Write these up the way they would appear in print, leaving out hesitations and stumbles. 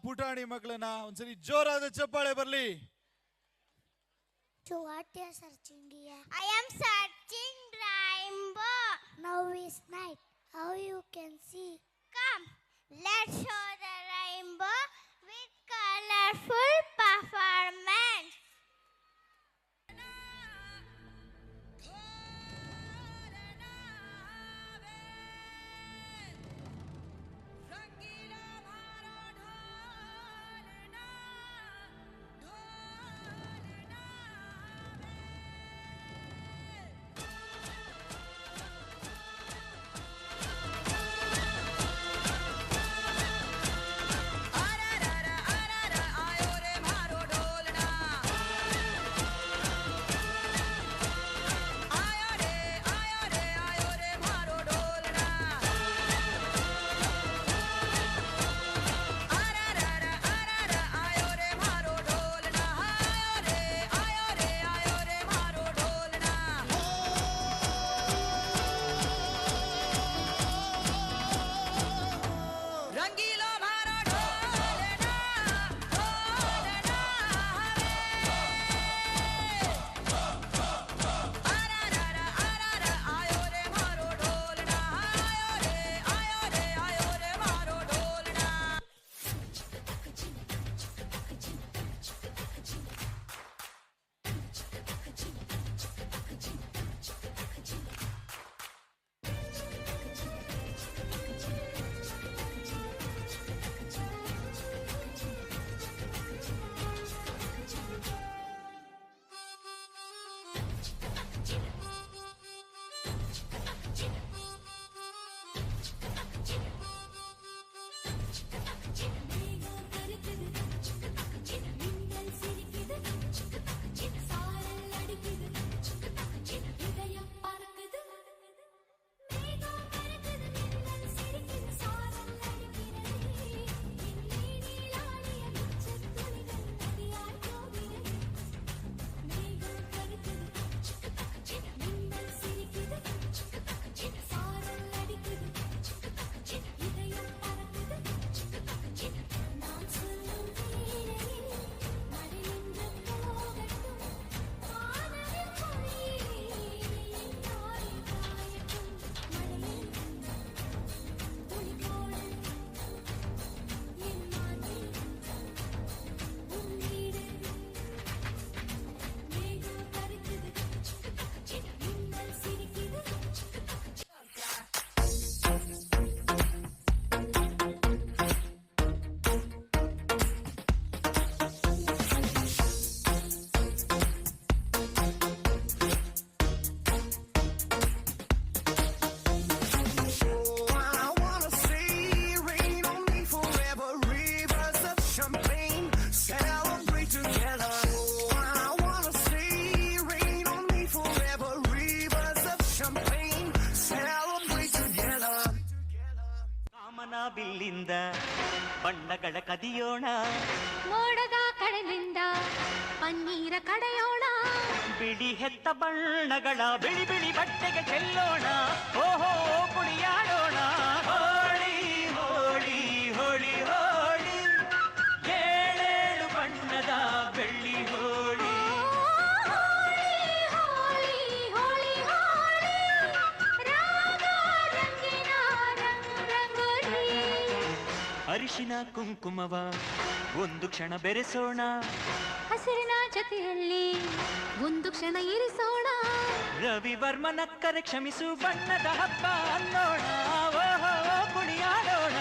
ಪುಟಾಣಿ ಮಕ್ಕಳನ್ನ ಒಂದ್ಸರಿ ಜೋರಾದ ಚಪ್ಪಾಳೆ ಬರ್ಲಿ. So what you are searching here? I am searching rainbow. Now is night. How you can see? Come, let's show the rainbow with colorful performance. ಬಿಲ್ಲಿಂದ ಬಣ್ಣಗಳ ಕದಿಯೋಣ, ಮೋಡದ ಕಡಲಿಂದ ಪನ್ನೀರ ಕಡೆಯೋಣ, ಬಿಳಿ ಹೆತ್ತ ಬಣ್ಣಗಳ ಬಿಳಿ ಬಿಳಿ ಬಟ್ಟೆಗೆ ಚೆಲ್ಲೋಣ, ಓಹೋ ಕುಣಿಯಾಡೋಣ. ಹೋಳಿ ಹೋಳಿ ಹೋಳಿ ಹೋಳಿ, ಏಳೇಳು ಬಣ್ಣದ ಬೆಳ್ಳಿ ಹೋಳಿ. ಅರಿಶಿನ ಕುಂಕುಮವ ಒಂದು ಕ್ಷಣ ಬೆರೆಸೋಣ, ಹಸಿರಿನ ಜೊತೆಯಲ್ಲಿ ಒಂದು ಕ್ಷಣ ಇರಿಸೋಣ, ರವಿವರ್ಮನಕ್ಕರೆ ಕ್ಷಮಿಸು ಬಣ್ಣದ ಹಬ್ಬ ಅನ್ನೋಣ, ಓಹೋ ಕುಣಿಯಾಡೋಣ.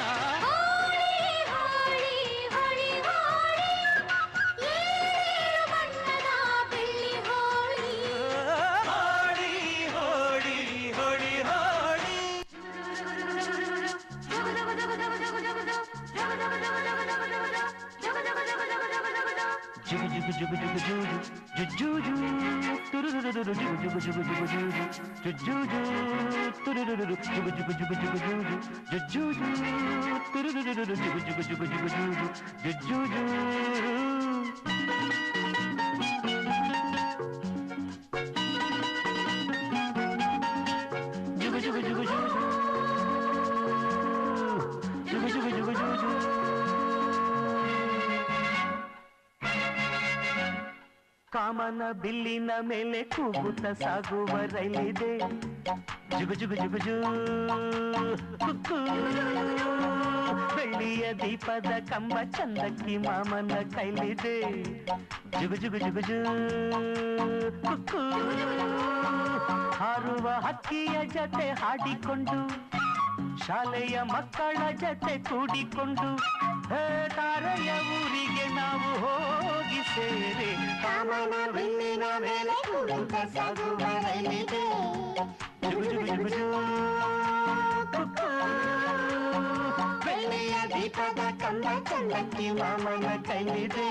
ಕಾಮನ ಬಿಲ್ಲಿನ ಮೇಲೆ ಕೂಗುತ್ತ ಸಾಗುವ ರೈಲಿದೆ ಜುಗು ಜುಗು ಜುಗು ಜೂ ಕುಕ್ಕು. ಬೆಳ್ಳಿಯ ದೀಪದ ಕಂಬ ಚಂದಕ್ಕಿ ಮಾಮನ ಕೈಲಿದೆ ಜುಗು ಜುಗು ಜುಗು ಜೂ ಕುಕ್ಕು. ಹಾರುವ ಹಕ್ಕಿಯ ಜೊತೆ ಹಾಡಿಕೊಂಡು ಶಾಲೆಯ ಮಕ್ಕಳ ಜೊತೆ ಕೂಡಿಕೊಂಡು ತಾರೆಯ ಊರಿಗೆ ನಾವು ಹೋಗಿ ಸೇರಿ ಕಾಮನ ಬಿಲ್ಲಿನ ಮೇಲೆ ಕೂಗುತ್ತ ಸಾಗುವ ರೈಲಿದೆ ಜುಗು ಜುಗು ಜುಗು ಜೂ ಕುಕ್ಕು. ಬೆಳ್ಳಿಯ ದೀಪದ ಕಂಬ ಚಂದಕ್ಕಿ ಮಾಮನ ಕೈಲಿದೆ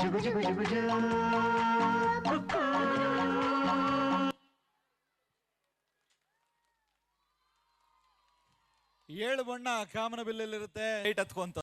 ಜುಗು ಜುಗು ಜುಗು ಜೂ ಕುಕ್ಕು. ಏಳು ಬಣ್ಣ ಕಾಮನ ಬಿಲ್ಲಲ್ಲಿರುತ್ತೆ. ಹತ್ಕೊಂತ